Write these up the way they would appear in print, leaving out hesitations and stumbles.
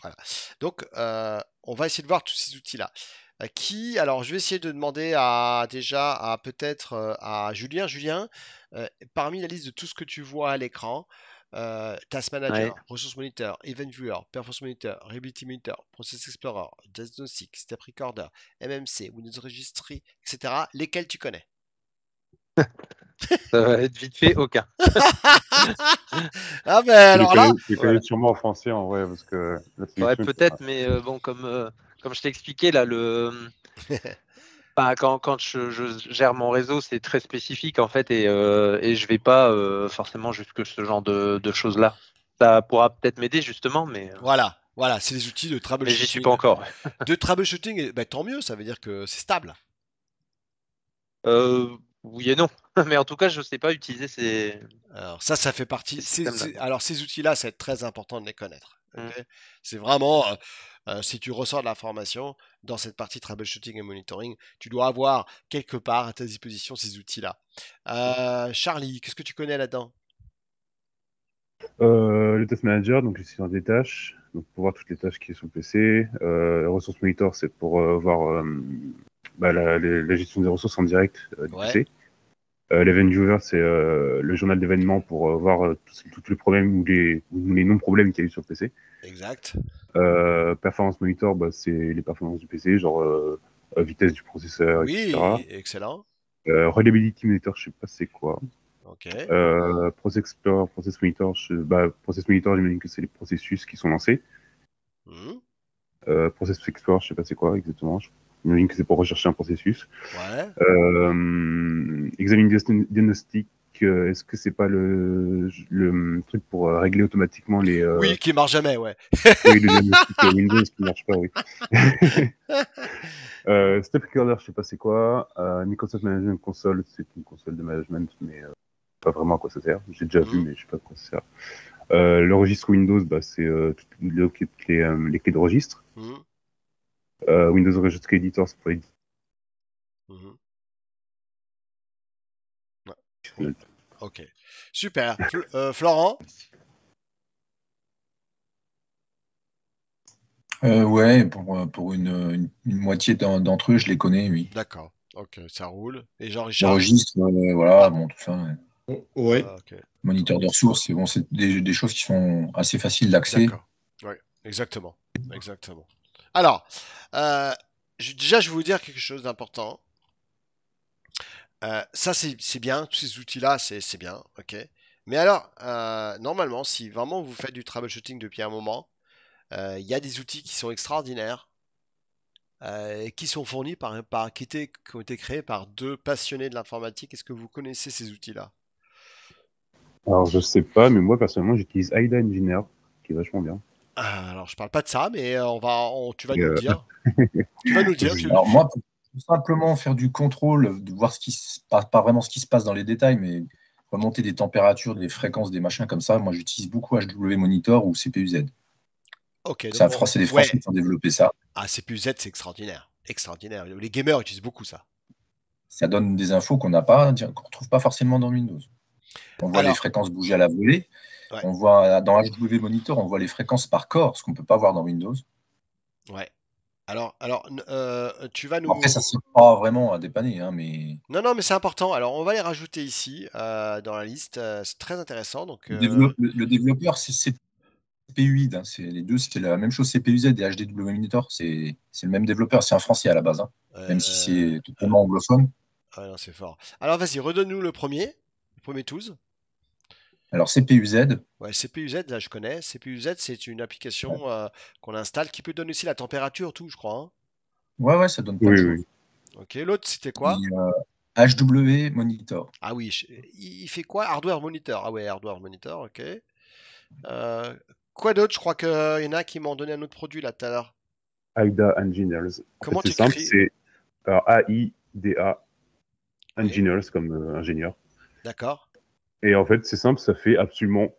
Voilà. Donc, on va essayer de voir tous ces outils-là. Alors, je vais essayer de demander déjà à peut-être à Julien. Julien, parmi la liste de tout ce que tu vois à l'écran, Task Ouais. Manager, Resource Monitor, Event Viewer, Performance Monitor, Reliability Monitor, Process Explorer, Diagnostic, Step Recorder, MMC, Windows Registry, etc. Lesquels tu connais? Ça va être vite fait, aucun. Ah ben Tu alors là, les connais Voilà. sûrement en français, en vrai, parce que la Ouais, traduction, peut-être, mais bon, comme je t'ai expliqué, là, quand je gère mon réseau, c'est très spécifique, en fait, et je vais pas forcément jusque ce genre de choses-là. Ça pourra peut-être m'aider, justement, voilà, c'est des outils de mais j'y suis pas troubleshooting. encore. De troubleshooting, et, ben, tant mieux, ça veut dire que c'est stable. Oui et non. Mais en tout cas, je sais pas utiliser Alors ça fait partie. ces systèmes-là. Alors ces outils-là, c'est très important de les connaître. Mm. Ok. C'est vraiment, si tu ressors de l'information dans cette partie troubleshooting et monitoring, tu dois avoir quelque part à ta disposition ces outils-là. Charlie, qu'est-ce que tu connais là-dedans? Le Task Manager, donc gestion des tâches, donc pour voir toutes les tâches qui sont sur le PC. Ressource Monitor, c'est pour voir la gestion des ressources en direct du Ouais, PC. L'Event Viewer, c'est le journal d'événements pour voir tous les problèmes ou les non-problèmes qu'il y a eu sur le PC. exact. Performance Monitor, bah, c'est les performances du PC, genre vitesse du processeur, etc. Oui, excellent. Reliability Monitor, je sais pas c'est quoi. Ok. Process Explorer, Process Monitor, Process Monitor, j'imagine que c'est les processus qui sont lancés. Mhm. Process Explorer, je sais pas c'est quoi exactement. J'imagine que c'est pour rechercher un processus. Ouais. Examine Diagnostic, est-ce que c'est pas le truc pour régler automatiquement Oui, qui marche jamais, ouais. oui, le diagnostic Windows qui marche pas, oui. Step Recorder, je sais pas c'est quoi. Microsoft Management Console, c'est une console de management, mais pas vraiment à quoi ça sert. J'ai déjà vu, Mhm. mais je sais pas à quoi ça sert. Le registre Windows, bah, c'est les clés de registre. Mhm. Windows Registry Editor, c'est pour les Mhm. Ouais. Ok. Super. Florent? Ouais, pour une moitié d'entre eux, je les connais, oui. D'accord. Ok, ça roule. Et Les Jean-Richard? registres, voilà, bon, tout ça. Ouais. Ouais. Ok. Moniteur de ressources, c'est des choses qui sont assez faciles d'accès. D'accord. Oui, exactement. Exactement. Alors, euh, déjà, je vais vous dire quelque chose d'important. Ça, c'est bien. Tous ces outils-là, c'est bien. OK. Mais alors, normalement, si vraiment vous faites du troubleshooting depuis un moment, il y a des outils qui sont extraordinaires, qui sont fournis qui ont été créés par deux passionnés de l'informatique. Est-ce que vous connaissez ces outils-là? Alors, je sais pas, mais moi, personnellement, j'utilise AIDA Engineer, qui est vachement bien. Alors, je parle pas de ça, mais tu vas Et, nous le dire. Tu vas nous le dire. Alors moi, pour simplement faire du contrôle, de voir ce qui se passe, pas vraiment ce qui se passe dans les détails, mais remonter des températures, des fréquences, des machins comme ça, moi j'utilise beaucoup HW Monitor ou CPUZ. Ok, C'est des ouais. Français qui ont développé ça. Ah, CPUZ, c'est extraordinaire. Extraordinaire. Les gamers utilisent beaucoup ça. Ça donne des infos qu'on n'a pas, qu'on ne retrouve pas forcément dans Windows. On voit les Alors, fréquences bouger à la volée. ouais, On voit dans HW Monitor, on voit les fréquences par corps, ce qu'on ne peut pas voir dans Windows. ouais. Tu vas Bon, après, ça nous. ne sert pas vraiment à dépanner, hein, mais Non, non, mais c'est important. Alors, on va les rajouter ici dans la liste. C'est très intéressant. Donc, le développeur, c'est CPUID, hein, les deux, c'est la même chose, CPUZ et HDW Monitor, c'est le même développeur, c'est un français à la base, hein, même si euh, c'est totalement anglophone. ah non, c'est fort. Alors, vas-y, redonne-nous le premier tools. Alors CPUZ, Ouais, CPUZ, là, je connais. CPUZ, c'est une application qu'on installe qui peut donner aussi la température, tout, je crois, hein. ouais, ouais, ça donne plein de oui, oui. choses. Ok, l'autre, c'était Et, quoi? HW Monitor. Ah oui, il fait quoi? Hardware Monitor. Ah ouais, Hardware Monitor, ok. Euh, quoi d'autre? Je crois qu'il y en a qui m'ont donné un autre produit là tout à l'heure. AIDA Engineers. En fait, Comment c'est simple, t'écris? c'est AIDA Oui, Engineers comme ingénieur. d'accord. Et en fait, c'est simple, ça fait absolument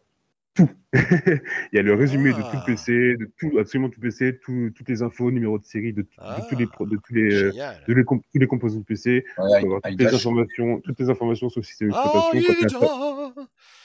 tout. Il y a le résumé de tout le Ah, PC, de tout, absolument tout PC, toutes les infos, numéros de série, de tous les, ah, de génial. les tous les composants du PC. On peut Ouais, avoir iDash. toutes les informations sur le système Ah, d'exploitation.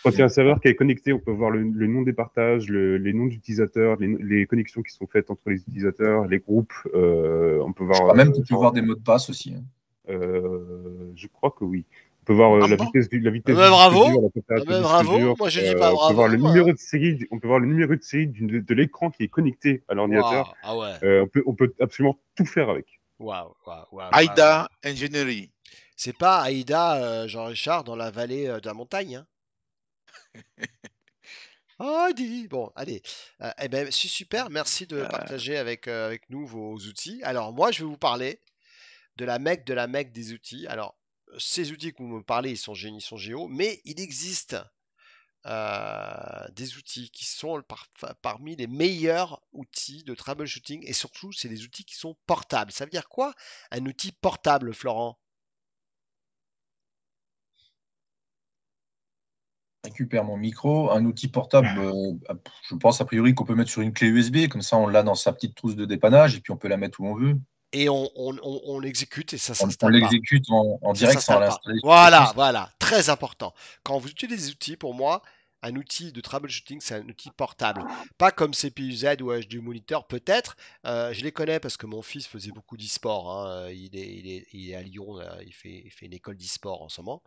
Quand il y a un serveur qui est connecté, on peut voir le nom des partages, les noms d'utilisateurs, les connexions qui sont faites entre les utilisateurs, les groupes. On peut Je voir, crois même qu'on peut voir des mots de passe aussi, hein. je crois que oui. On peut voir Ah la bon? vitesse Ah du ben disque dur, bravo. la Ah température ben du disque bravo. dur. Moi, je dis pas On peut voir bravo, le moi, numéro hein. de série, on peut voir le numéro de série de l'écran qui est connecté à l'ordinateur. Waouh. Ah ouais. On peut absolument tout faire avec. Waouh, waouh, waouh, waouh, waouh. AIDA Ingénierie. C'est pas Aïda, Jean-Richard, dans la vallée de la montagne, hein. Heidi. Bon, allez. Eh ben, c'est super. Merci de partager avec nous vos outils. Alors, moi, je vais vous parler de la mecque des outils. Alors, ces outils que vous me parlez, ils sont géo, mais il existe des outils qui sont parmi les meilleurs outils de troubleshooting et surtout, c'est des outils qui sont portables. Ça veut dire quoi, un outil portable, Florent? Récupère mon micro, un outil portable, je pense a priori qu'on peut mettre sur une clé USB, comme ça on l'a dans sa petite trousse de dépannage et puis on peut la mettre où on veut. Et on l'exécute et ça On s'installe pas. l'exécute en Ça direct sans s'installe pas. l'installer sur le Voilà, PC. voilà, très important. Quand vous utilisez des outils, pour moi, un outil de troubleshooting, c'est un outil portable. Pas comme CPU-Z ou HD Monitor, peut-être. Je les connais parce que mon fils faisait beaucoup d'e-sport, hein. Il est à Lyon, là. Il fait une école d'e-sport en ce moment.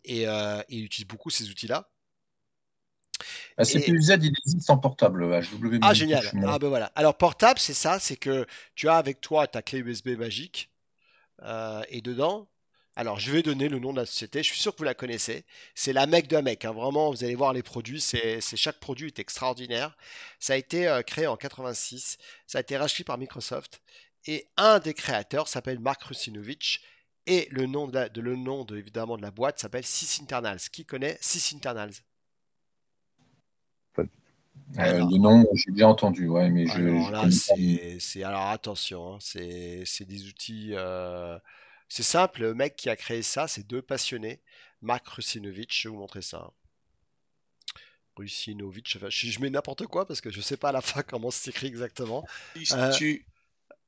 Il utilise beaucoup ces outils-là. La Et, CPU-Z, il existe en portable, HW ah, Monitor, je génial. suis moins. Ah, ben voilà. Alors, portable, c'est ça, c'est que tu as avec toi ta clé USB magique. Et dedans, alors je vais donner le nom de la société, je suis sûr que vous la connaissez. C'est la Mecque de Mecque, hein. Vraiment, vous allez voir les produits, chaque produit est extraordinaire. Ça a été créé en 86, ça a été racheté par Microsoft. Et un des créateurs s'appelle Mark Russinovich. Et évidemment de la boîte s'appelle SysInternals. Qui connaît SysInternals? Alors, Le nom, j'ai déjà entendu, ouais, mais je alors ne là, connais pas. alors attention, hein, c'est des outils. C'est simple, le mec qui a créé ça, c'est deux passionnés. Mark Russinovich, je vais vous montrer ça, hein. Russinovich, enfin, je mets n'importe quoi parce que je sais pas à la fin comment c'est écrit exactement. Euh, Sistu.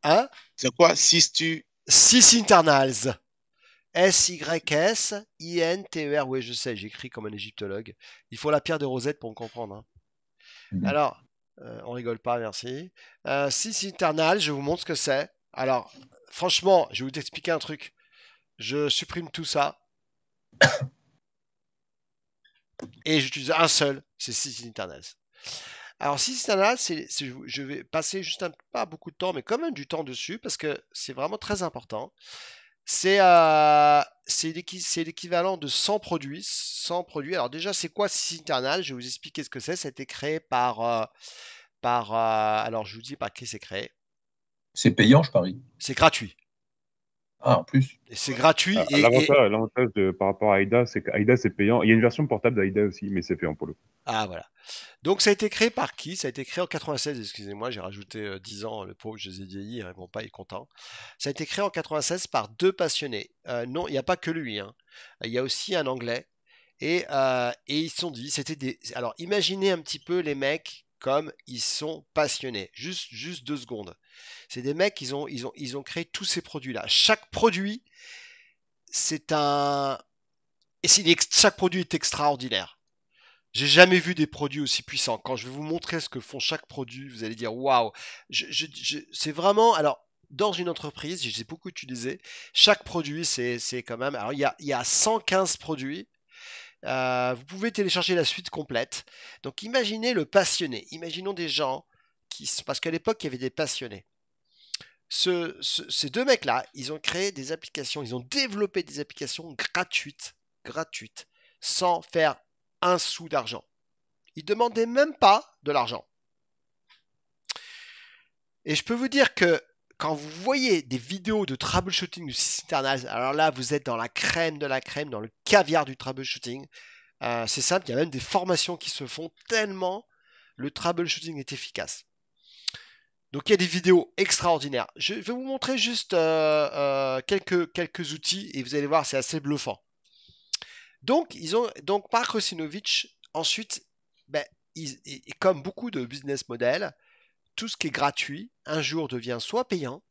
hein? C'est quoi? Sistu. SysInternals. SYSINTER. Oui, je sais, j'écris comme un égyptologue. Il faut la pierre de Rosette pour me comprendre, hein. Mhm. Alors, on rigole pas, merci. SysInternals, je vous montre ce que c'est. Alors, franchement, je vais vous expliquer un truc. Je supprime tout ça et j'utilise un seul, c'est SysInternals. Alors, SysInternals, je vais passer juste pas beaucoup de temps, mais quand même du temps dessus parce que c'est vraiment très important. C'est l'équivalent de 100 produits. 100 produits. Alors déjà, c'est quoi SysInternals? Je vais vous expliquer ce que c'est. Ça a été créé alors, je vous dis par qui c'est créé. C'est payant, je parie. C'est gratuit. Ah, en plus. Et c'est gratuit L'avantage par rapport à AIDA, c'est qu'AIDA c'est payant. Il y a une version portable d'AIDA aussi, mais c'est payant pour le coup. Ah, voilà. Donc, ça a été créé par qui? Ça a été créé en 96, excusez-moi, j'ai rajouté 10 ans, le pauvre, je les ai vieillis, hein, mon père est content. Ça a été créé en 96 par deux passionnés. Non, il n'y a pas que lui, hein. Il y a aussi un Anglais. Et ils se sont dit, c'était des. Alors, imaginez un petit peu les mecs comme ils sont passionnés. Juste 2 secondes. C'est des mecs, ils ont créé tous ces produits-là. Chaque produit, c'est un. Chaque produit est extraordinaire. J'ai jamais vu des produits aussi puissants. Quand je vais vous montrer ce que font chaque produit, vous allez dire waouh. C'est vraiment. Alors, dans une entreprise, j'ai beaucoup utilisé. Chaque produit, c'est quand même. Alors, il y a 115 produits. Vous pouvez télécharger la suite complète. Donc, imaginez le passionné. Imaginons des gens parce qu'à l'époque, il y avait des passionnés. Ces deux mecs-là, ils ont créé des applications, ils ont développé des applications gratuites, sans faire un sou d'argent. Ils ne demandaient même pas de l'argent. Et je peux vous dire que quand vous voyez des vidéos de troubleshooting du SysInternals, alors là, vous êtes dans la crème de la crème, dans le caviar du troubleshooting. C'est simple, il y a même des formations qui se font tellement le troubleshooting est efficace. Donc il y a des vidéos extraordinaires. Je vais vous montrer juste quelques outils et vous allez voir, c'est assez bluffant. Donc Mark Russinovich, ensuite, ben, comme beaucoup de business models, tout ce qui est gratuit, un jour devient soit payant,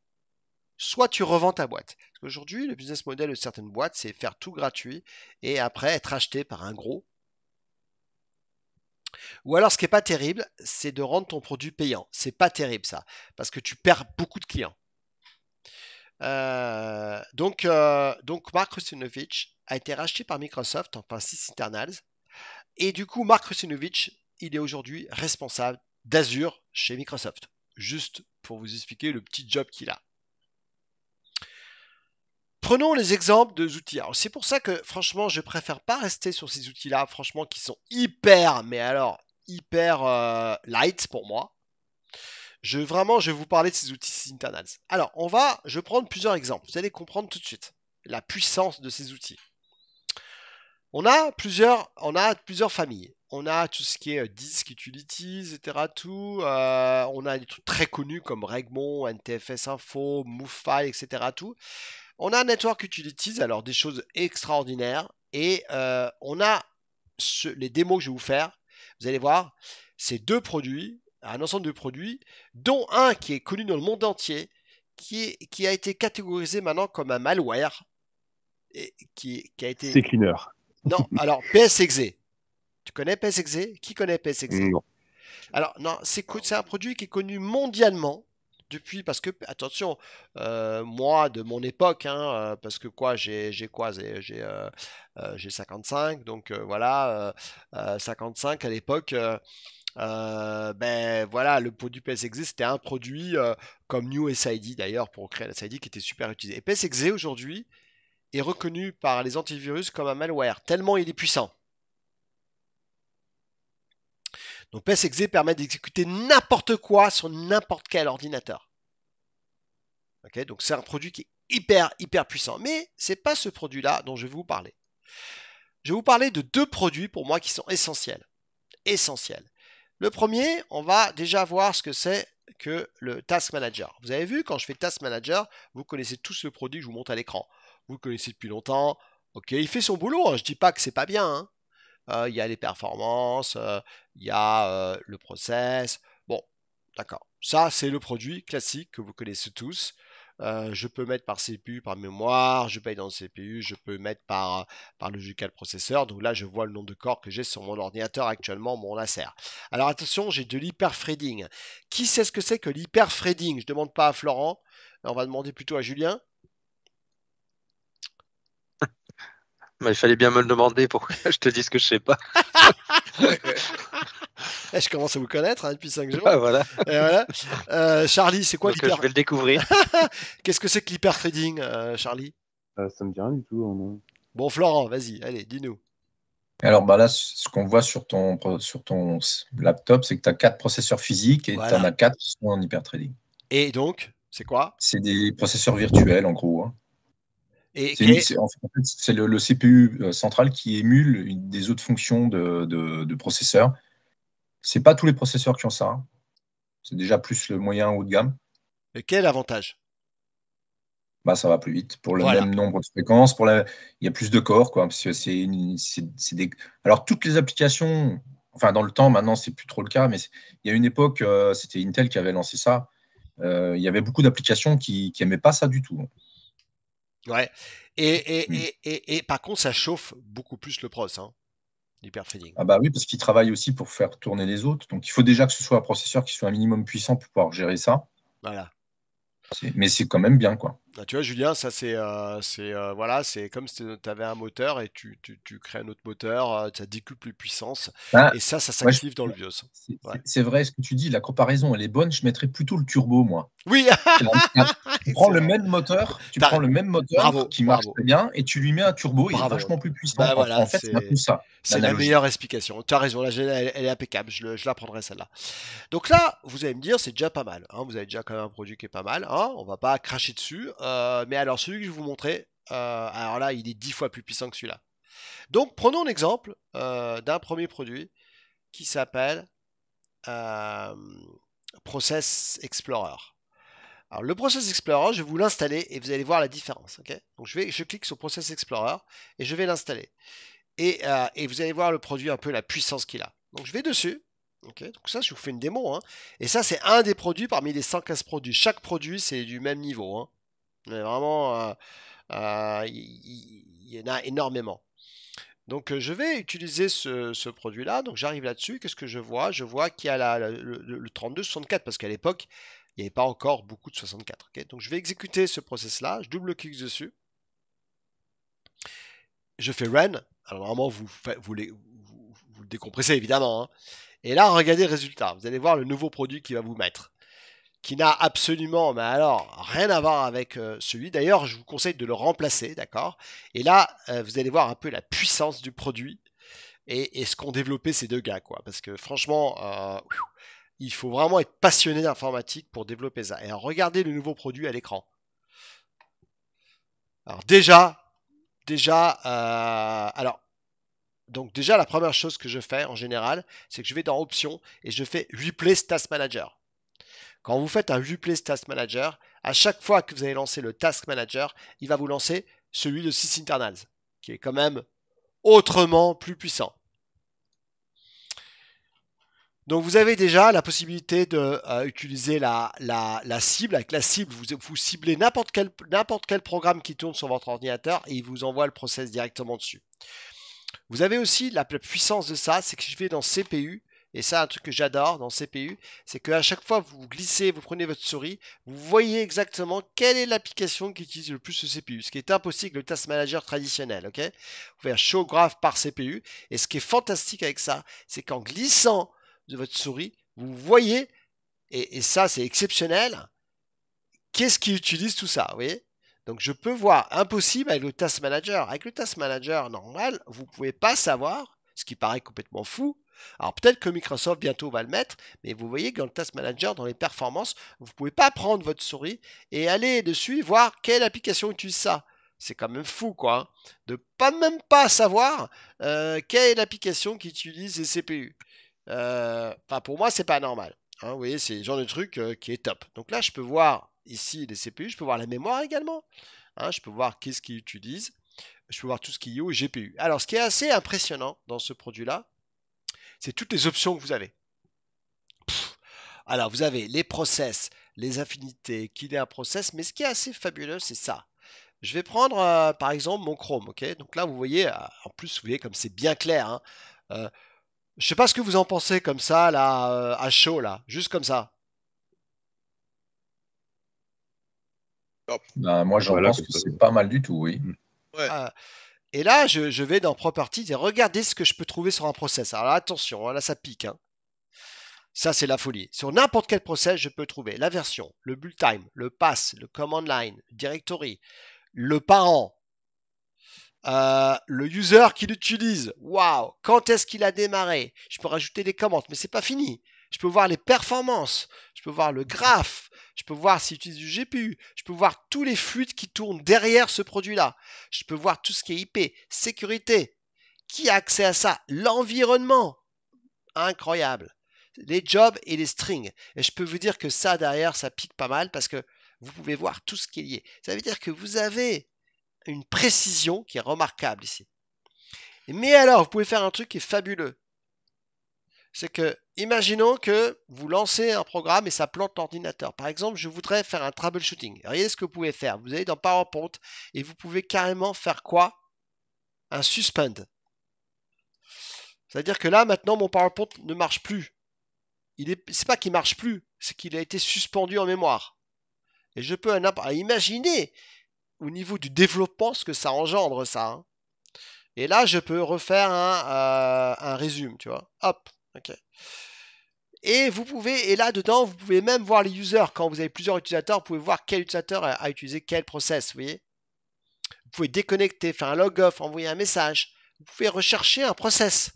soit tu revends ta boîte. Parce qu'aujourd'hui, le business model de certaines boîtes, c'est faire tout gratuit et après être acheté par un gros. Ou alors, ce qui n'est pas terrible, c'est de rendre ton produit payant. C'est pas terrible ça, parce que tu perds beaucoup de clients. Donc Mark Russinovich a été racheté par Microsoft, enfin Sys Internals. Et du coup, Mark Russinovich, il est aujourd'hui responsable d'Azure chez Microsoft. Juste pour vous expliquer le petit job qu'il a. Prenons les exemples de outils. Alors, c'est pour ça que, franchement, je préfère pas rester sur ces outils-là, franchement, qui sont hyper, mais alors, hyper light pour moi. Je vais vous parler de ces outils internals. Alors, je vais prendre plusieurs exemples. Vous allez comprendre tout de suite la puissance de ces outils. On a plusieurs familles. On a tout ce qui est Disk Utilities, etc. Tout. On a des trucs très connus comme Regmon, NTFS Info, MoveFile, etc. Tout. On a Network Utilities, alors des choses extraordinaires. Et on a les démos que je vais vous faire. Vous allez voir, c'est un ensemble de produits, dont un qui est connu dans le monde entier, qui a été catégorisé maintenant comme un malware. Et qui a été... C'est cleaner. Non, alors PSExe. Tu connais PSExe? Qui connaît PSExe? Non. Alors, non, c'est un produit qui est connu mondialement depuis, parce que, attention, moi, de mon époque, hein, parce que quoi, j'ai 55, donc voilà, 55 à l'époque, ben voilà, le produit PSExe, c'était un produit comme New SID d'ailleurs, pour créer la SID qui était super utilisé. Et PSExe aujourd'hui est reconnu par les antivirus comme un malware, tellement il est puissant. Donc PSExe permet d'exécuter n'importe quoi sur n'importe quel ordinateur. Okay, donc c'est un produit qui est hyper puissant. Mais ce n'est pas ce produit-là dont je vais vous parler. Je vais vous parler de deux produits pour moi qui sont essentiels. Le premier, on va déjà voir ce que c'est que le Task Manager. Vous avez vu, quand je fais Task Manager, vous connaissez tous le produit que je vous montre à l'écran. Vous le connaissez depuis longtemps. Ok, il fait son boulot. Hein. Je ne dis pas que c'est pas bien. Hein. Il y a les performances, il y a le process. Bon, d'accord. Ça, c'est le produit classique que vous connaissez tous. Je peux mettre par CPU, par mémoire, je paye dans le CPU, je peux mettre par logical processeur. Donc là, je vois le nombre de corps que j'ai sur mon ordinateur actuellement, mon laser. Alors attention, j'ai de l'hyperthreading. Qui sait ce que c'est que l'hyperthreading? Je ne demande pas à Florent, on va demander plutôt à Julien. Bah, il fallait bien me le demander pour que je te dise que je sais pas. Je commence à vous connaître depuis 5 jours. Ah, voilà. Et voilà. Charlie, c'est quoi l'hyper... Je vais le découvrir. Qu'est-ce que c'est que l'hyperthreading, Charlie? Ça me dit rien du tout. Non. Bon, Florent, vas-y, allez, dis-nous. Alors bah là, ce qu'on voit sur ton laptop, c'est que tu as 4 processeurs physiques et Voilà. tu en as 4 qui sont en hyperthreading. Et donc, c'est quoi? C'est des processeurs virtuels en gros. Hein. Et En fait, c'est le CPU central qui émule des autres fonctions de processeurs. C'est pas tous les processeurs qui ont ça. Hein. C'est déjà plus le moyen haut de gamme. Et quel est l'avantage? Bah, ça va plus vite. Pour le Voilà. même nombre de fréquences, il y a plus de corps, quoi. Parce que Alors, toutes les applications, enfin, dans le temps, maintenant, c'est plus trop le cas, mais il y a une époque, c'était Intel qui avait lancé ça. Il y avait beaucoup d'applications qui n'aimaient pas ça du tout. Ouais. Et par contre, ça chauffe beaucoup plus le pros, hein, l'hyperthreading. Ah bah oui, parce qu'ils travaillent aussi pour faire tourner les autres. Donc, il faut déjà que ce soit un processeur qui soit un minimum puissant pour pouvoir gérer ça. Voilà. Mais c'est quand même bien, quoi. Ah, tu vois, Julien, ça voilà, c'est comme si tu avais un moteur et tu crées un autre moteur, ça décuple les puissances et ça s'active dans le BIOS. Ouais. C'est vrai ce que tu dis, la comparaison elle est bonne, je mettrais plutôt le turbo moi. Oui. Tu prends le même moteur, Bravo, qui marche très bien et tu lui mets un turbo, il est vachement plus puissant. Bah, voilà, en fait, c'est un peu ça. C'est la meilleure explication. Tu as raison, là, elle est impeccable, je la prendrai celle-là. Donc là, vous allez me dire, c'est déjà pas mal. Hein, vous avez déjà quand même un produit qui est pas mal. Hein, on va pas cracher dessus. Mais alors, celui que je vais vous montrer, alors là, il est 10 fois plus puissant que celui-là. Donc, prenons l'exemple d'un premier produit qui s'appelle Process Explorer. Alors, le Process Explorer, je vais vous l'installer et vous allez voir la différence. Okay, donc, je clique sur Process Explorer et je vais l'installer. et vous allez voir le produit un peu la puissance qu'il a. Donc je vais dessus. Ok, donc ça, je vous fais une démo, hein. Et ça, c'est un des produits parmi les 115 produits. Chaque produit, c'est du même niveau, hein. Mais vraiment, il y en a énormément. Donc je vais utiliser ce produit-là. Donc j'arrive là-dessus. Qu'est-ce que je vois? Je vois qu'il y a le 32-64 parce qu'à l'époque, il n'y avait pas encore beaucoup de 64. Ok, donc je vais exécuter ce process-là. Je double-clique dessus. Je fais run. Alors normalement, vous le décompressez évidemment, hein. Et là, regardez le résultat. Vous allez voir le nouveau produit qu'il va vous mettre, qui n'a absolument, mais alors, rien à voir avec celui. D'ailleurs, je vous conseille de le remplacer, d'accord? Et là, vous allez voir un peu la puissance du produit et ce qu'ont développé ces deux gars, quoi. Parce que franchement, il faut vraiment être passionné d'informatique pour développer ça. Et alors, regardez le nouveau produit à l'écran. Alors alors, donc déjà, la première chose que je fais en général, c'est que je vais dans Options et je fais Replace Task Manager. Quand vous faites un Replace Task Manager, à chaque fois que vous allez lancer le Task Manager, il va vous lancer celui de SysInternals, qui est quand même autrement plus puissant. Donc vous avez déjà la possibilité d'utiliser la cible. Avec la cible, vous ciblez n'importe quel programme qui tourne sur votre ordinateur et il vous envoie le process directement dessus. Vous avez aussi la puissance de ça, c'est que je vais dans CPU, et ça, un truc que j'adore dans CPU, c'est qu'à chaque fois que vous glissez, vous prenez votre souris, vous voyez exactement quelle est l'application qui utilise le plus le CPU, ce qui est impossible avec le Task Manager traditionnel. Ok, vous pouvez show graph par CPU, et ce qui est fantastique avec ça, c'est qu'en glissant de votre souris, vous voyez, et ça c'est exceptionnel, qu'est-ce qui utilise tout ça, vous voyez? Donc je peux voir, impossible avec le Task Manager. Avec le Task Manager normal, vous ne pouvez pas savoir, ce qui paraît complètement fou. Alors peut-être que Microsoft bientôt va le mettre, mais vous voyez que dans le Task Manager, dans les performances, vous ne pouvez pas prendre votre souris et aller dessus et voir quelle application utilise ça. C'est quand même fou, quoi, hein, de même pas savoir quelle est l'application qui utilise les CPU. Enfin, pour moi, c'est pas normal, hein, vous voyez, c'est le genre de truc qui est top. Donc là, je peux voir ici les CPU, je peux voir la mémoire également, hein, je peux voir qu'est-ce qu'ils utilisent, je peux voir tout ce qui est au GPU. Alors, ce qui est assez impressionnant dans ce produit-là, c'est toutes les options que vous avez. Alors, vous avez les process, les affinités, qu'il est un process, mais ce qui est assez fabuleux, c'est ça. Je vais prendre par exemple mon Chrome, ok? Donc là, vous voyez, en plus, vous voyez comme c'est bien clair, hein. Je sais pas ce que vous en pensez comme ça, là, à chaud, là, juste comme ça. Ben, moi, j'en Voilà, pense comme que ça. c'est pas mal du tout, oui. Ouais. Et là, je vais dans Properties et regardez ce que je peux trouver sur un process. Alors là, attention, hein, là, ça pique, hein. Ça, c'est la folie. Sur n'importe quel process, je peux trouver la version, le build time, le pass, le command line, le directory, le parent, le user qui l'utilise. Waouh! Quand est-ce qu'il a démarré? Je peux rajouter des commandes, mais c'est pas fini. Je peux voir les performances. Je peux voir le graphe. Je peux voir s'il utilise du GPU. Je peux voir tous les fluides qui tournent derrière ce produit-là. Je peux voir tout ce qui est IP, sécurité. Qui a accès à ça? L'environnement. Incroyable. Les jobs et les strings. Et je peux vous dire que ça, derrière, ça pique pas mal parce que vous pouvez voir tout ce qui est lié. Ça veut dire que vous avez une précision qui est remarquable ici. Mais alors, vous pouvez faire un truc qui est fabuleux. C'est que, imaginons que vous lancez un programme et ça plante l'ordinateur. Par exemple, je voudrais faire un troubleshooting. Regardez ce que vous pouvez faire. Vous allez dans PowerPoint et vous pouvez carrément faire quoi? Un suspend. C'est-à-dire que là, maintenant, mon PowerPoint ne marche plus. C'est pas qu'il marche plus, c'est qu'il a été suspendu en mémoire. Et je peux imaginer au niveau du développement ce que ça engendre, ça, hein. Et là, je peux refaire un résumé, tu vois. Hop, ok. Et là-dedans, vous pouvez même voir les users. Quand vous avez plusieurs utilisateurs, vous pouvez voir quel utilisateur a utilisé quel process, vous voyez. Vous pouvez déconnecter, faire un log-off, envoyer un message. Vous pouvez rechercher un process.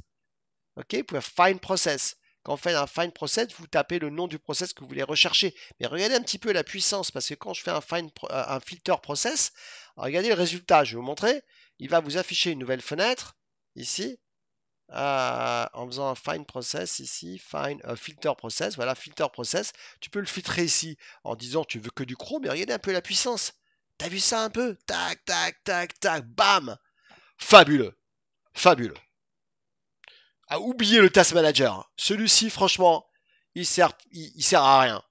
Ok, vous pouvez find process. Quand vous faites un find process, vous tapez le nom du process que vous voulez rechercher. Mais regardez un petit peu la puissance, parce que quand je fais un filter process, regardez le résultat, je vais vous montrer. Il va vous afficher une nouvelle fenêtre, ici, en faisant un find process, ici, find filter process, voilà, filter process. Tu peux le filtrer ici en disant tu veux que du Chrome, mais regardez un peu la puissance. T'as vu ça un peu? Tac, tac, tac, tac, bam! Fabuleux! fabuleux. Ah, oubliez le Task Manager. Celui-ci, franchement, il sert à rien.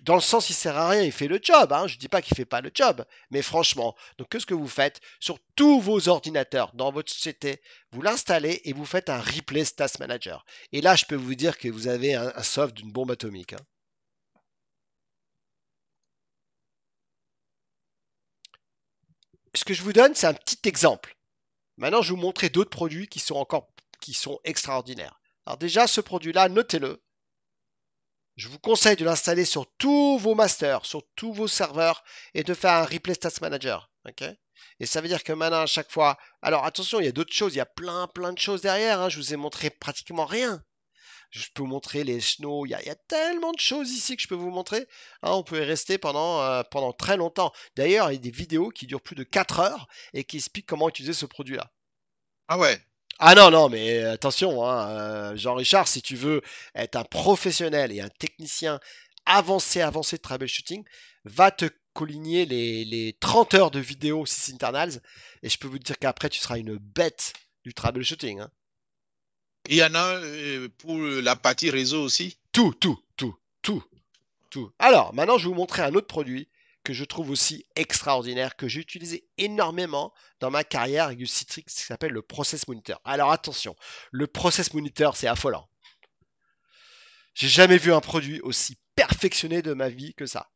Dans le sens, il sert à rien, il fait le job. Hein. Je ne dis pas qu'il ne fait pas le job. Mais franchement, donc qu'est-ce que vous faites sur tous vos ordinateurs dans votre société? Vous l'installez et vous faites un Replace Task Manager. Et là, je peux vous dire que vous avez un soft d'une bombe atomique. Hein. Ce que je vous donne, c'est un petit exemple. Maintenant, je vais vous montrer d'autres produits qui sont extraordinaires. Alors déjà, ce produit-là, notez-le. Je vous conseille de l'installer sur tous vos masters, sur tous vos serveurs et de faire un Replace Task Manager. Okay, et ça veut dire que maintenant, à chaque fois... Alors attention, il y a d'autres choses, il y a plein de choses derrière. Hein. Je vous ai montré pratiquement rien. Je peux vous montrer les snows. Il y a tellement de choses ici que je peux vous montrer. Hein, on peut y rester pendant très longtemps. D'ailleurs, il y a des vidéos qui durent plus de 4 heures et qui expliquent comment utiliser ce produit-là. Ah ouais. Ah non, mais attention, hein, Jean-Richard, si tu veux être un professionnel et un technicien avancé de troubleshooting, va te colligner les 30 heures de vidéos Sys Internals et je peux vous dire qu'après, tu seras une bête du troubleshooting. Hein. Il y en a pour la partie réseau aussi. Tout. Alors, maintenant, je vais vous montrer un autre produit que je trouve aussi extraordinaire, que j'ai utilisé énormément dans ma carrière avec du Citrix qui s'appelle le Process Monitor. Alors attention, le Process Monitor, c'est affolant. J'ai jamais vu un produit aussi perfectionné de ma vie que ça.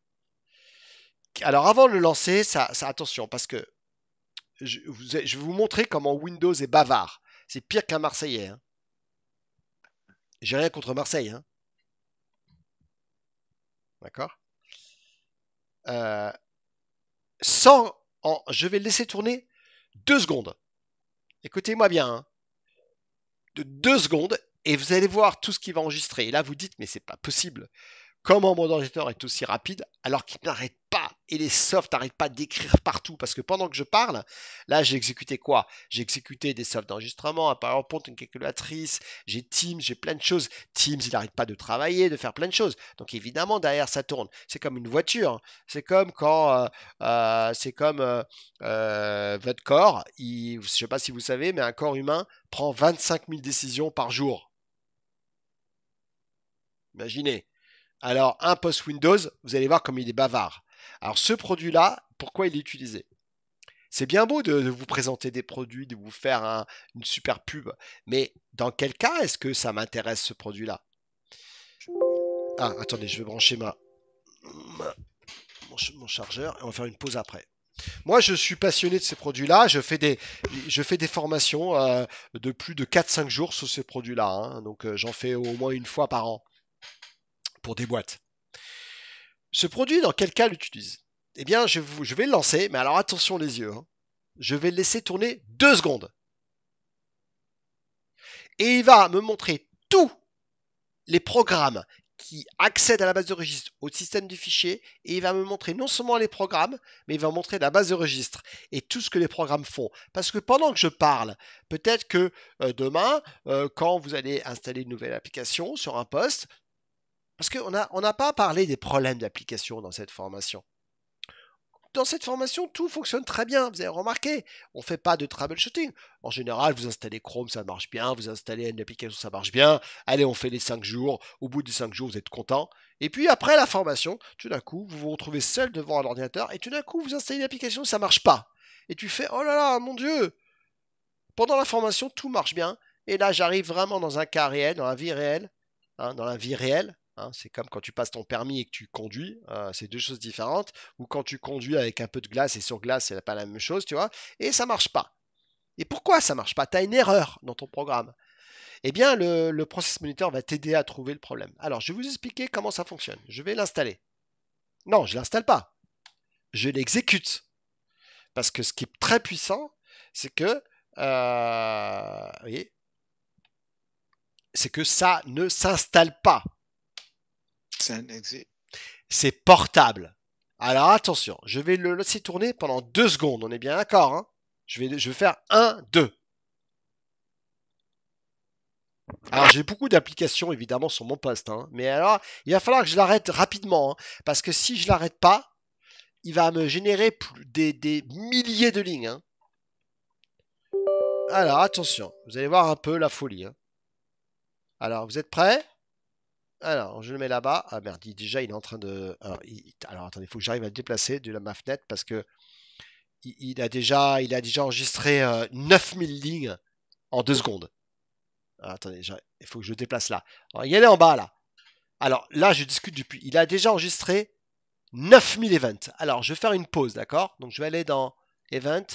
Alors avant de le lancer, ça attention, parce que je vais vous montrer comment Windows est bavard. C'est pire qu'un Marseillais. Hein. J'ai rien contre Marseille. Hein. D'accord je vais le laisser tourner 2 secondes. Écoutez-moi bien. Hein. De 2 secondes et vous allez voir tout ce qui va enregistrer. Et là, vous dites, mais c'est pas possible. Comment mon ordinateur est aussi rapide alors qu'il n'arrête pas et les softs n'arrêtent pas d'écrire partout parce que pendant que je parle, là j'ai exécuté quoi? J'ai exécuté des softs d'enregistrement, un PowerPoint, une calculatrice, j'ai Teams, j'ai plein de choses. Teams, il n'arrête pas de travailler, de faire plein de choses. Donc évidemment derrière ça tourne. C'est comme une voiture. C'est comme quand votre corps, je ne sais pas si vous savez, mais un corps humain prend 25 000 décisions par jour. Imaginez. Alors, un post Windows, vous allez voir comme il est bavard. Alors, ce produit-là, pourquoi il est utilisé? C'est bien beau de vous présenter des produits, de vous faire une super pub, mais dans quel cas est-ce que ça m'intéresse ce produit-là? Ah, attendez, je vais brancher mon chargeur et on va faire une pause après. Moi, je suis passionné de ces produits-là. Je fais des formations de plus de 4-5 jours sur ces produits-là. Hein. Donc, j'en fais au moins une fois par an pour des boîtes. Ce produit, dans quel cas l'utilise? Eh bien, je vais le lancer, mais alors attention les yeux. Hein. Je vais le laisser tourner 2 secondes. Et il va me montrer tous les programmes qui accèdent à la base de registre, au système du fichier, et il va me montrer non seulement les programmes, mais il va me montrer la base de registre et tout ce que les programmes font. Parce que pendant que je parle, peut-être que demain, quand vous allez installer une nouvelle application sur un poste, parce qu'on n'a pas parlé des problèmes d'application dans cette formation. Dans cette formation, tout fonctionne très bien. Vous avez remarqué, on ne fait pas de troubleshooting. En général, vous installez Chrome, ça marche bien. Vous installez une application, ça marche bien. Allez, on fait les 5 jours. Au bout des 5 jours, vous êtes content. Et puis après la formation, tout d'un coup, vous vous retrouvez seul devant un ordinateur. Et tout d'un coup, vous installez une application, ça ne marche pas. Et tu fais, oh là là, mon Dieu. Pendant la formation, tout marche bien. Et là, j'arrive vraiment dans un cas réel, dans la vie réelle. Dans la vie réelle. Hein, c'est comme quand tu passes ton permis et que tu conduis, c'est 2 choses différentes. Ou quand tu conduis avec un peu de glace et sur glace, c'est pas la même chose, tu vois. Et ça marche pas. Et pourquoi ça marche pas? Tu as une erreur dans ton programme. Eh bien, le Process Monitor va t'aider à trouver le problème. Alors, je vais vous expliquer comment ça fonctionne. Je vais l'installer. Non, je ne l'installe pas. Je l'exécute. Parce que ce qui est très puissant, c'est que, vous voyez, c'est que ça ne s'installe pas. C'est portable. Alors attention, je vais le laisser tourner pendant 2 secondes. On est bien d'accord, hein? Je vais faire 1, 2. Alors j'ai beaucoup d'applications évidemment sur mon poste, hein, mais alors il va falloir que je l'arrête rapidement, hein, parce que si je l'arrête pas, il va me générer des milliers de lignes. Hein. Alors, attention, vous allez voir un peu la folie, hein. Alors, vous êtes prêts? Alors, je le mets là-bas. Ah merde, déjà, il est en train de. Alors, attendez, il faut que j'arrive à le déplacer de ma fenêtre parce que il a déjà enregistré 9000 lignes en 2 secondes. Ah, attendez, il faut que je le déplace là. Alors, il est en bas là. Alors, là, je discute depuis. Il a déjà enregistré 9000 events. Alors, je vais faire une pause, d'accord? Donc, je vais aller dans Event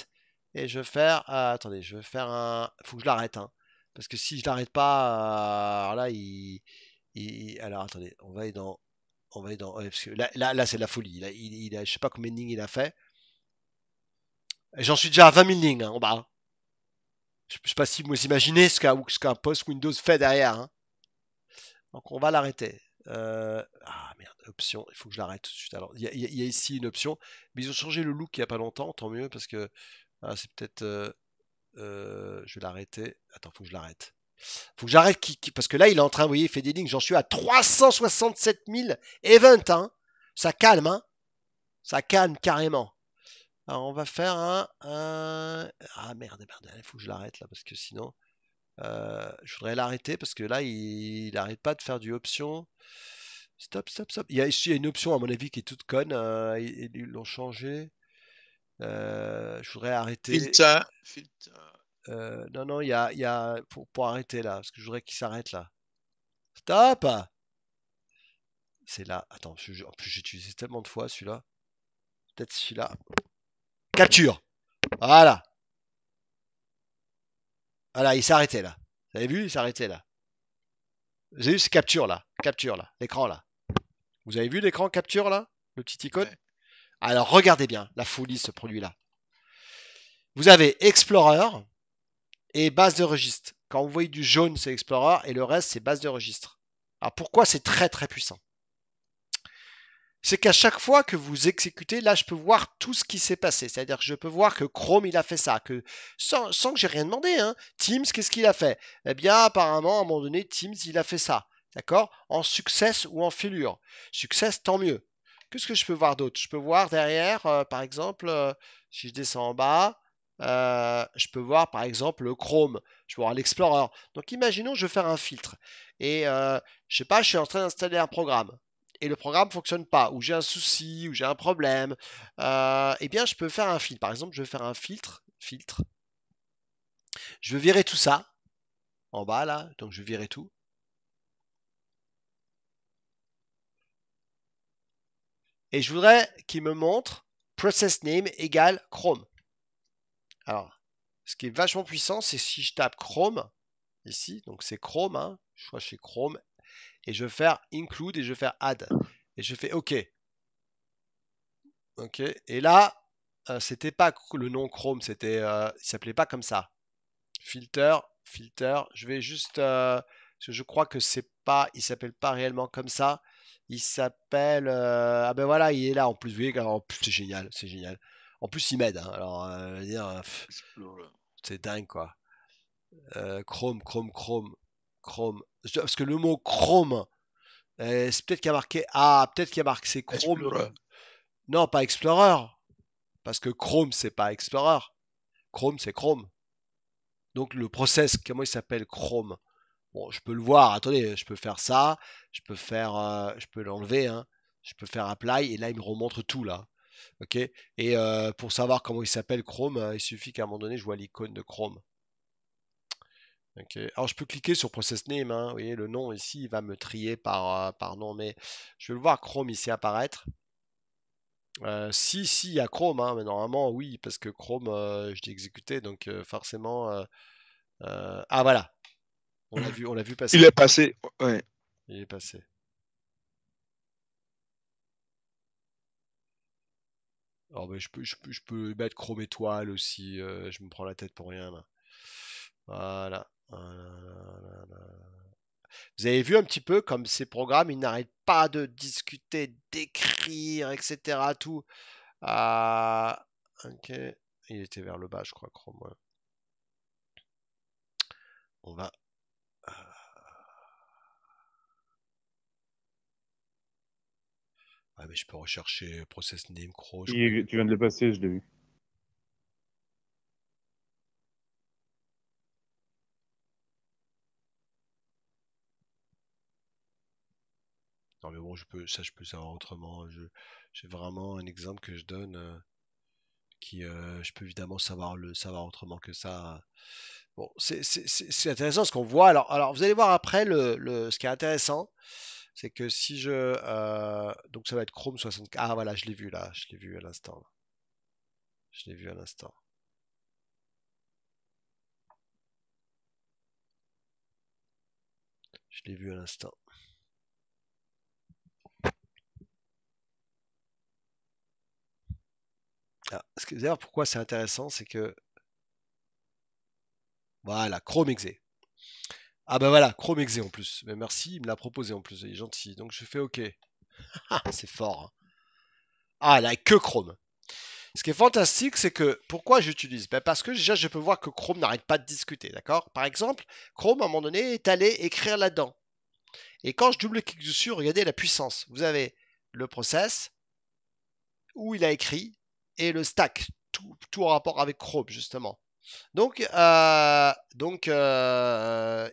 et je vais faire. Attendez, je vais faire un. Il faut que je l'arrête, hein. Parce que si je l'arrête pas, alors là, alors, attendez, on va aller dans. On va aller dans. Ouais, parce que là, c'est de la folie. Je sais pas combien de lignes il a fait. J'en suis déjà à 20 000 lignes, hein, en bas. Je sais pas si vous imaginez ce qu'un post Windows fait derrière, hein. Donc, on va l'arrêter. Ah merde, option, il faut que je l'arrête tout de suite. Alors, il y a ici une option, mais ils ont changé le look il n'y a pas longtemps, tant mieux, parce que c'est peut-être. Je vais l'arrêter. Attends, faut que je l'arrête. Faut que j'arrête parce que là, il est en train, vous voyez, il fait des lignes. J'en suis à 367 000 events, hein. Ça calme, hein. Ça calme carrément. Alors, on va faire Ah merde, il faut que je l'arrête là, parce que sinon. Je voudrais l'arrêter parce que là, il n'arrête pas de faire du option. Stop, stop, stop. Il y a une option, à mon avis, qui est toute conne. Ils l'ont changé. Je voudrais arrêter. Filter. Non, non, il y a pour arrêter là, parce que je voudrais qu'il s'arrête là. Stop! C'est là. Attends, en plus, j'ai utilisé tellement de fois celui-là. Peut-être celui-là. Capture! Voilà. Voilà, il s'est arrêté là. Vous avez vu? Il s'est arrêté là. Vous avez vu ce capture là? Capture là. L'écran là. Vous avez vu l'écran capture là? Le petit icône? Ouais. Alors regardez bien la folie de ce produit-là. Vous avez Explorer et base de registre. Quand vous voyez du jaune, c'est Explorer et le reste, c'est base de registre. Alors pourquoi c'est très très puissant? C'est qu'à chaque fois que vous exécutez, là, je peux voir tout ce qui s'est passé. C'est-à-dire que je peux voir que Chrome, il a fait ça, sans que j'ai rien demandé, hein. Teams, qu'est-ce qu'il a fait? Eh bien, apparemment, à un moment donné, Teams, il a fait ça. D'accord? En success ou en failure. Success, tant mieux. Qu'est-ce que je peux voir d'autre? Je peux voir derrière, par exemple, si je descends en bas, je peux voir par exemple le Chrome, je peux voir l'Explorer. Donc imaginons je veux faire un filtre et je sais pas, je suis en train d'installer un programme et le programme ne fonctionne pas, ou j'ai un souci, ou j'ai un problème, eh bien je peux faire un filtre. Par exemple, je vais faire un filtre. Je veux virer tout ça en bas là, donc je vais virer tout. Et je voudrais qu'il me montre process name égale Chrome. Alors, ce qui est vachement puissant, c'est si je tape Chrome ici, donc c'est Chrome, hein, je vois chez Chrome, et je vais faire include et je vais faire add. Et je fais OK. OK. Et là, c'était pas le nom Chrome, il s'appelait pas comme ça. Filter, filter. Je vais juste, parce que je crois que il s'appelle pas réellement comme ça. Il s'appelle, ah ben voilà, il est là en plus. Vous voyez, en plus c'est génial, c'est génial. En plus, il m'aide, hein. Alors, je veux dire, Explorer. c'est dingue quoi. Chrome, Chrome, Chrome, Chrome. Parce que le mot Chrome, c'est peut-être qu'il y a marqué, peut-être qu'il y a marqué c'est Chrome. Explorer. Non, pas Explorer, parce que Chrome c'est pas Explorer. Chrome c'est Chrome. Donc le process, comment il s'appelle Chrome? Bon, je peux le voir. Attendez, je peux faire ça. Je peux l'enlever, hein. Je peux faire apply et là il me remontre tout là. Ok. Et pour savoir comment il s'appelle Chrome, il suffit qu'à un moment donné je vois l'icône de Chrome. Ok. Alors je peux cliquer sur process name, hein. Vous voyez le nom ici, il va me trier par nom, mais je vais le voir Chrome ici apparaître. Si, il y a Chrome, hein, mais normalement oui, parce que Chrome, je l'ai exécuté, donc forcément. Ah voilà, on l'a vu Il passer. est passé. Ouais. Il est passé. Alors, ben, je peux mettre Chrome étoile aussi. Je me prends la tête pour rien là. Voilà. Vous avez vu un petit peu comme ces programmes, ils n'arrêtent pas de discuter, d'écrire, etc. Tout. Ok. Il était vers le bas, je crois, Chrome. Ouais. On va. Ah, mais je peux rechercher process name Chrome. Tu viens de le passer, je l'ai vu. Non mais bon, je peux savoir autrement. J'ai vraiment un exemple que je donne je peux évidemment savoir autrement que ça. Bon, c'est intéressant ce qu'on voit. Alors, vous allez voir après ce qui est intéressant, c'est que si donc ça va être Chrome 64. Ah voilà, je l'ai vu là, je l'ai vu à l'instant. Je l'ai vu à l'instant. Je l'ai vu à l'instant. Ah, d'ailleurs, pourquoi c'est intéressant, c'est que voilà, Chrome Exe. Ah bah voilà, Chrome Exe en plus. Mais merci, il me l'a proposé en plus, il est gentil. Donc je fais OK. Ah, c'est fort, hein. Ah, là, que Chrome. Ce qui est fantastique, c'est que pourquoi j'utilise? Ben parce que déjà, je peux voir que Chrome n'arrête pas de discuter, d'accord? Par exemple, Chrome, à un moment donné, est allé écrire là-dedans. Et quand je double-clique dessus, regardez la puissance. Vous avez le process, où il a écrit, et le stack, tout en rapport avec Chrome, justement. Donc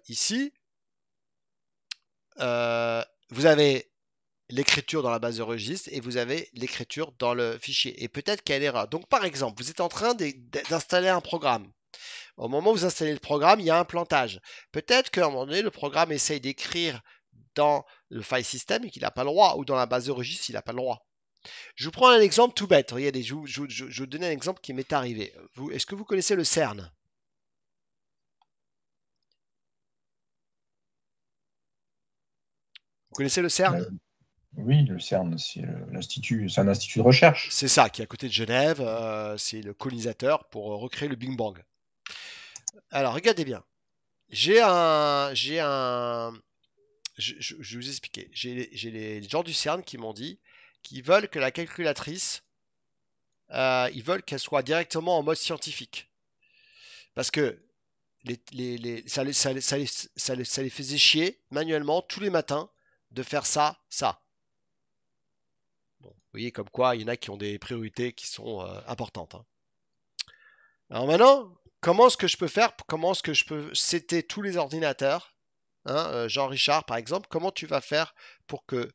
ici, vous avez l'écriture dans la base de registre et vous avez l'écriture dans le fichier. Et peut-être qu'il y a une erreur. Donc, par exemple, vous êtes en train d'installer un programme. Au moment où vous installez le programme, il y a un plantage. Peut-être qu'à un moment donné, le programme essaye d'écrire dans le file system et qu'il n'a pas le droit, ou dans la base de registre, il n'a pas le droit. Je vous prends un exemple tout bête. Regardez, je vous donne un exemple qui m'est arrivé. Est-ce que vous connaissez le CERN? Vous connaissez le CERN? Oui, le CERN, c'est un institut de recherche. C'est ça, qui est à côté de Genève. C'est le colonisateur pour recréer le Big Bang. Alors, regardez bien. J'ai un, je vais vous expliquer. J'ai les gens du CERN qui m'ont dit qu'ils veulent que la calculatrice, ils veulent qu'elle soit directement en mode scientifique. Parce que ça les faisait chier manuellement tous les matins de faire ça, ça. Bon, vous voyez comme quoi il y en a qui ont des priorités qui sont importantes, hein. Alors maintenant, comment est-ce que je peux faire? Comment est-ce que je peux setter tous les ordinateurs? Hein, Jean-Richard, par exemple, comment tu vas faire pour que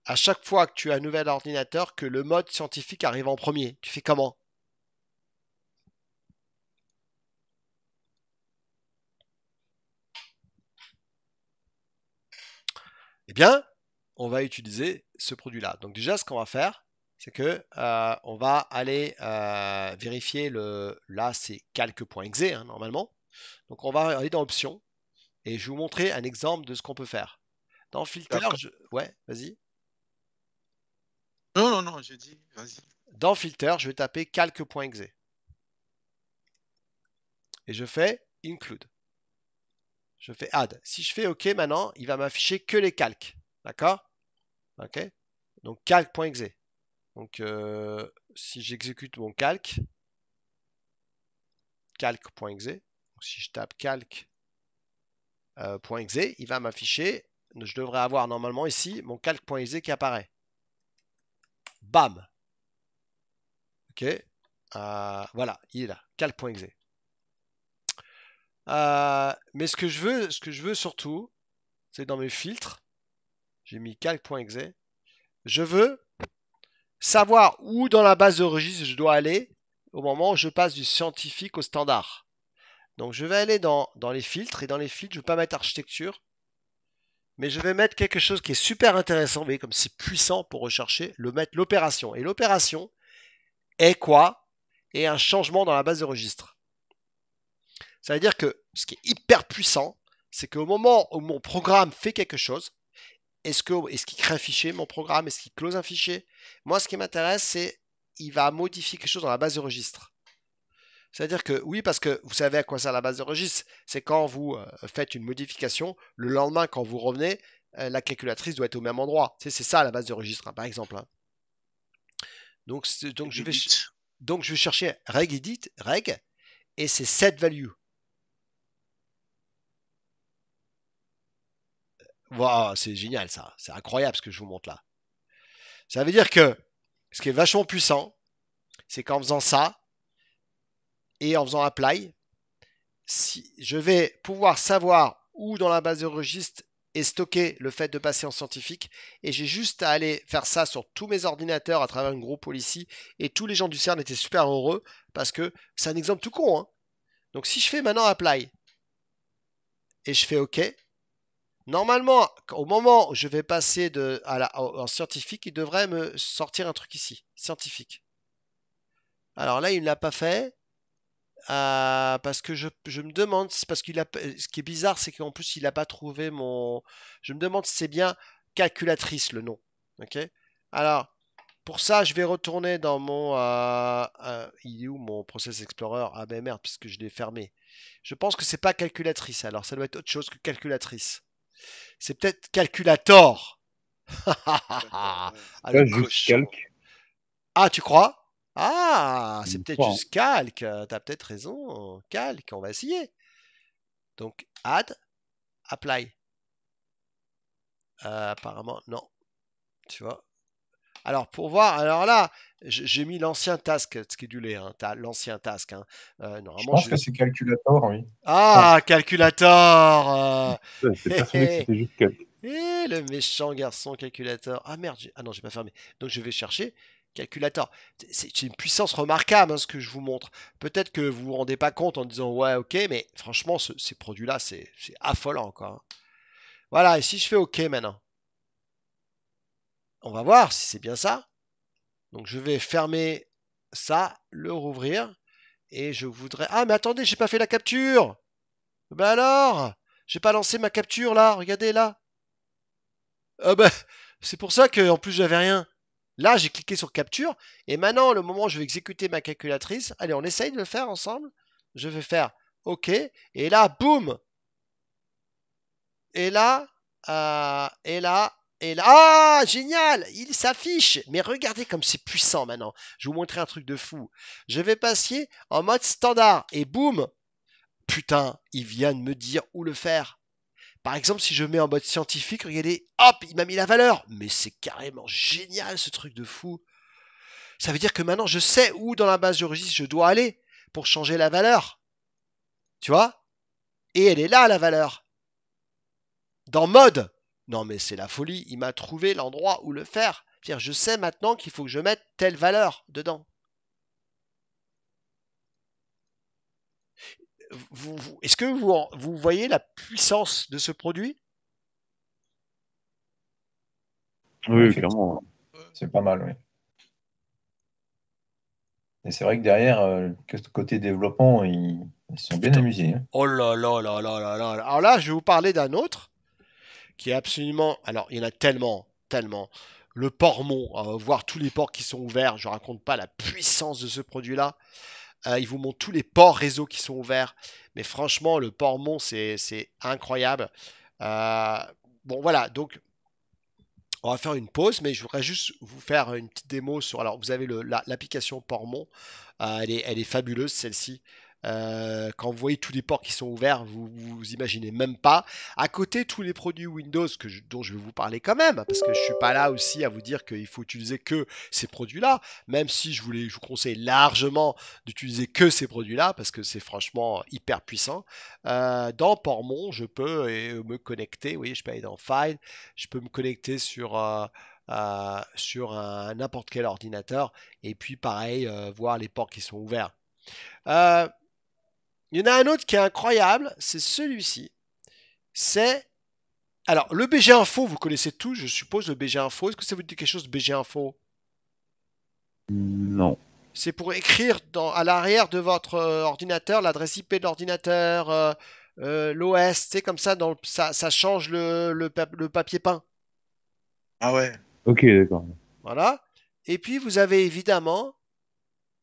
à chaque fois que tu as un nouvel ordinateur, que le mode scientifique arrive en premier? Tu fais comment? Eh bien, on va utiliser ce produit-là. Donc déjà, ce qu'on va faire, c'est que on va aller vérifier là, c'est calque.exe, hein, normalement. Donc on va aller dans Options et je vais vous montrer un exemple de ce qu'on peut faire. Dans Filter, D'accord. ouais, vas-y. Non, non, non, j'ai dit, vas-y. Dans Filter, je vais taper calque.exe et je fais Include. Je fais Add. Si je fais OK maintenant, il va m'afficher que les calques. D'accord? OK? Donc calque.exe. Donc si j'exécute mon calque.exe, si je tape calque.exe, il va m'afficher, je devrais avoir normalement ici mon calque.exe qui apparaît. Bam! OK? Voilà, il est là, calque.exe. Mais ce que je veux surtout, c'est dans mes filtres, j'ai mis calque.exe, je veux savoir où dans la base de registre je dois aller au moment où je passe du scientifique au standard. Donc je vais aller dans les filtres et dans les filtres, je ne vais pas mettre architecture, mais je vais mettre quelque chose qui est super intéressant. Vous voyez comme c'est puissant pour rechercher, mettre l'opération. Et l'opération est quoi? Est un changement dans la base de registre. Ça veut dire que ce qui est hyper puissant, c'est qu'au moment où mon programme fait quelque chose, est-ce qu'il crée un fichier, mon programme? Est-ce qu'il close un fichier? Moi, ce qui m'intéresse, c'est il va modifier quelque chose dans la base de registre. C'est-à-dire que oui, parce que vous savez à quoi sert la base de registre. C'est quand vous faites une modification, le lendemain, quand vous revenez, la calculatrice doit être au même endroit. C'est ça la base de registre, hein, par exemple, hein. Donc, je vais chercher regedit, reg, et c'est set value. Wow, c'est génial ça. C'est incroyable ce que je vous montre là. Ça veut dire que ce qui est vachement puissant, c'est qu'en faisant ça et en faisant apply, si je vais pouvoir savoir où dans la base de registre et stocker le fait de passer en scientifique. Et j'ai juste à aller faire ça sur tous mes ordinateurs à travers une gros policy. Et tous les gens du CERN étaient super heureux parce que c'est un exemple tout con, hein. Donc si je fais maintenant apply et je fais OK, normalement, au moment où je vais passer en scientifique, il devrait me sortir un truc ici, scientifique. Alors là, il ne l'a pas fait. Parce que je me demande, parce qu'il a, ce qui est bizarre, c'est qu'en plus il n'a pas trouvé mon. Je me demande si c'est bien calculatrice le nom. Ok. Alors pour ça, je vais retourner dans mon. Il est où mon Process Explorer? Ah ben merde, puisque je l'ai fermé. Je pense que c'est pas calculatrice. Alors ça doit être autre chose que calculatrice. C'est peut-être calculator. Ah le Pas juste cochon. calque. Ah, tu crois? Ah, c'est Je peut-être crois, hein. juste calque. T'as peut-être raison. Calque, on va essayer. Donc, add, apply. Apparemment, non. Tu vois. Alors, pour voir, alors là, j'ai mis l'ancien task schedulé. Hein, l'ancien task. Hein. Je Normalement, pense que c'est Calculator, oui. Ah, calculator. Ouais, j'étais persuadé que c'était juste calque. Le méchant garçon calculator. Ah merde, ah non, j'ai pas fermé. Donc je vais chercher calculator. C'est une puissance remarquable, hein, ce que je vous montre. Peut-être que vous vous rendez pas compte en disant ouais, ok, mais franchement, ces produits-là, c'est affolant, quoi. Hein. Voilà, et si je fais ok maintenant, on va voir si c'est bien ça. Donc je vais fermer ça, le rouvrir, et je voudrais. Ah, mais attendez, j'ai pas fait la capture. Ben alors, j'ai pas lancé ma capture là. Regardez là. Ah bah, c'est pour ça que en plus j'avais rien. Là, j'ai cliqué sur capture et maintenant, le moment où je vais exécuter ma calculatrice, allez, on essaye de le faire ensemble. Je vais faire OK et là, boum. Et là, et là, et là. Ah, génial, il s'affiche. Mais regardez comme c'est puissant maintenant. Je vais vous montrer un truc de fou. Je vais passer en mode standard et boum. Putain, il vient de me dire où le faire. Par exemple, si je mets en mode scientifique, regardez, hop, il m'a mis la valeur. Mais c'est carrément génial ce truc de fou. Ça veut dire que maintenant je sais où dans la base de registre je dois aller pour changer la valeur. Tu vois? Et elle est là la valeur. Dans mode. Non mais c'est la folie, il m'a trouvé l'endroit où le faire. C'est-à-dire, je sais maintenant qu'il faut que je mette telle valeur dedans. Est-ce que vous voyez la puissance de ce produit? Oui, Effectivement, clairement. c'est pas mal, oui. Et c'est vrai que derrière, côté développement, ils sont bien Putain. amusés, hein. Oh là là là là là là. Alors là, je vais vous parler d'un autre qui est absolument. Alors, il y en a tellement, tellement. Le Portmont, voir tous les ports qui sont ouverts, je ne raconte pas la puissance de ce produit-là. Il vous montre tous les ports réseau qui sont ouverts. Mais franchement, le Portmont, c'est incroyable. Euh, bon, voilà. Donc, on va faire une pause, mais je voudrais juste vous faire une petite démo sur. Alors, vous avez l'application Portmont. Elle est fabuleuse, celle-ci. Quand vous voyez tous les ports qui sont ouverts, vous imaginez même pas. À côté, tous les produits Windows dont je vais vous parler quand même, parce que je suis pas là aussi à vous dire qu'il faut utiliser que ces produits-là, même si je vous conseille largement d'utiliser que ces produits-là, parce que c'est franchement hyper puissant. Dans Portmont, je peux me connecter, oui, je peux aller dans File, je peux me connecter sur n'importe quel ordinateur, et puis pareil, voir les ports qui sont ouverts. Euh, il y en a un autre qui est incroyable, c'est celui-ci. C'est. Alors, le BG Info, vous connaissez tous, je suppose, le BG Info. Est-ce que ça vous dit quelque chose, BG Info? Non. C'est pour écrire à l'arrière de votre ordinateur l'adresse IP de l'ordinateur, l'OS, tu sais, comme ça, ça change le papier peint. Ah ouais. Ok, d'accord. Voilà. Et puis, vous avez évidemment,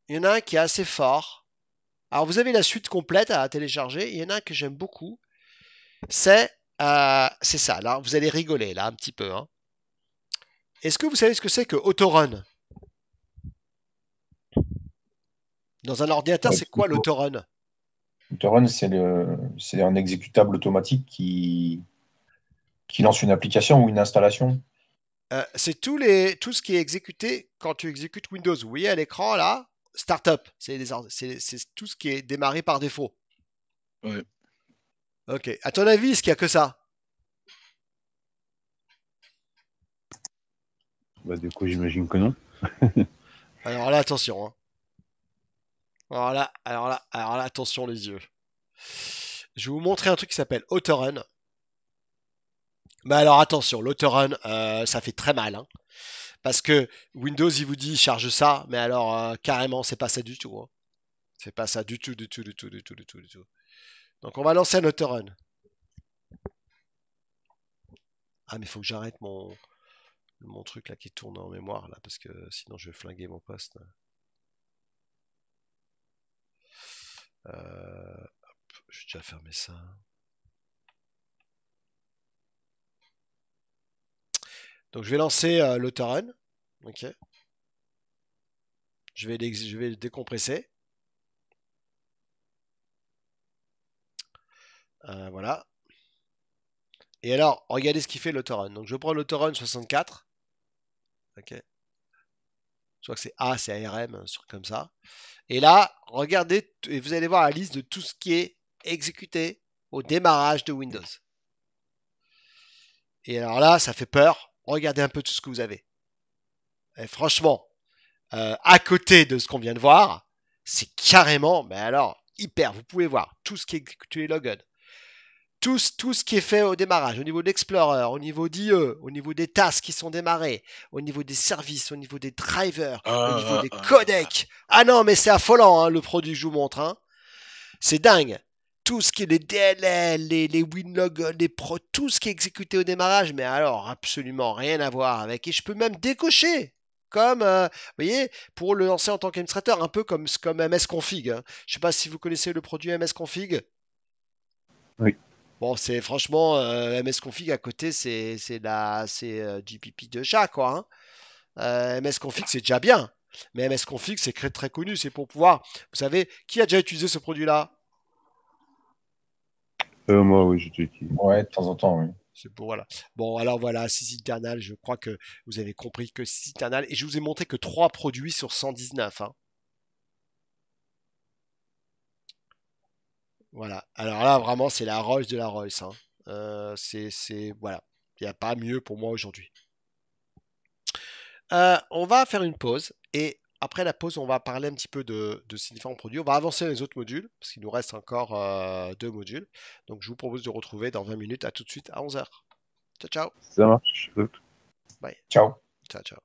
il y en a un qui est assez fort. Alors, vous avez la suite complète à télécharger. Il y en a un que j'aime beaucoup. C'est ça. Là, vous allez rigoler, là, un petit peu. Hein. Est-ce que vous savez ce que c'est que Autorun? Dans un ordinateur, Ouais, c'est quoi l'Autorun? Torrent, c'est un exécutable automatique qui lance une application ou une installation. C'est tout ce qui est exécuté quand tu exécutes Windows. Vous voyez à l'écran, là, Startup. C'est tout ce qui est démarré par défaut. Ouais. Ok. À ton avis, est-ce qu'il n'y a que ça? Bah, du coup, j'imagine que non. Alors là, attention, hein. Alors là, attention les yeux. Je vais vous montrer un truc qui s'appelle Autorun. Mais alors attention, l'Autorun, ça fait très mal, hein. Parce que Windows, il vous dit charge ça, mais alors carrément, c'est pas ça du tout, hein. C'est pas ça du tout, du tout, du tout, du tout, du tout, du tout. Donc on va lancer un Autorun. Ah, mais il faut que j'arrête mon truc là qui tourne en mémoire là, parce que sinon je vais flinguer mon poste. Je vais déjà fermer ça. Donc je vais lancer l'Autorun. Ok. Je vais le décompresser. Voilà. Et alors, regardez ce qu'il fait l'Autorun. Donc je prends l'Autorun 64. Ok. Je crois que c'est A, c'est ARM, sur comme ça. Et là, regardez, et vous allez voir la liste de tout ce qui est exécuté au démarrage de Windows. Et alors là, ça fait peur. Regardez un peu tout ce que vous avez. Et franchement, à côté de ce qu'on vient de voir, c'est carrément, mais alors, hyper. Vous pouvez voir tout ce qui est exécuté les login. Tout ce qui est fait au démarrage, au niveau de l'Explorer, au niveau d'IE, au niveau des tasks qui sont démarrés, au niveau des services, au niveau des drivers, au niveau des codecs. Ah non, mais c'est affolant, hein, le produit que je vous montre, hein. C'est dingue. Tout ce qui est les DLL, les WinLogon, les Pro, tout ce qui est exécuté au démarrage, mais alors absolument rien à voir avec. Et je peux même décocher, comme, vous voyez, pour le lancer en tant qu'administrateur, un peu comme MS-Config, hein. Je ne sais pas si vous connaissez le produit MS-Config. Oui. Bon, c'est franchement, MS-Config à côté, c'est GPP de chat, quoi, hein. MS-Config, c'est déjà bien. Mais MS-Config, c'est très, très connu. C'est pour pouvoir. Vous savez, qui a déjà utilisé ce produit-là? Moi, oui, j'ai déjà utilisé. Ouais, de temps en temps, oui. C'est pour, voilà. Bon, alors voilà, Sysinternal, je crois que vous avez compris que Sysinternal. Et je vous ai montré que 3 produits sur 119, hein. Voilà. Alors là, vraiment, c'est la Rolls de la Royce, hein. Voilà. Il n'y a pas mieux pour moi aujourd'hui. On va faire une pause et après la pause, on va parler un petit peu de ces différents produits. On va avancer les autres modules parce qu'il nous reste encore 2 modules. Donc je vous propose de retrouver dans 20 minutes. À tout de suite à 11h. Ciao, ciao. Ça marche. Bye. Ciao. Ciao, ciao.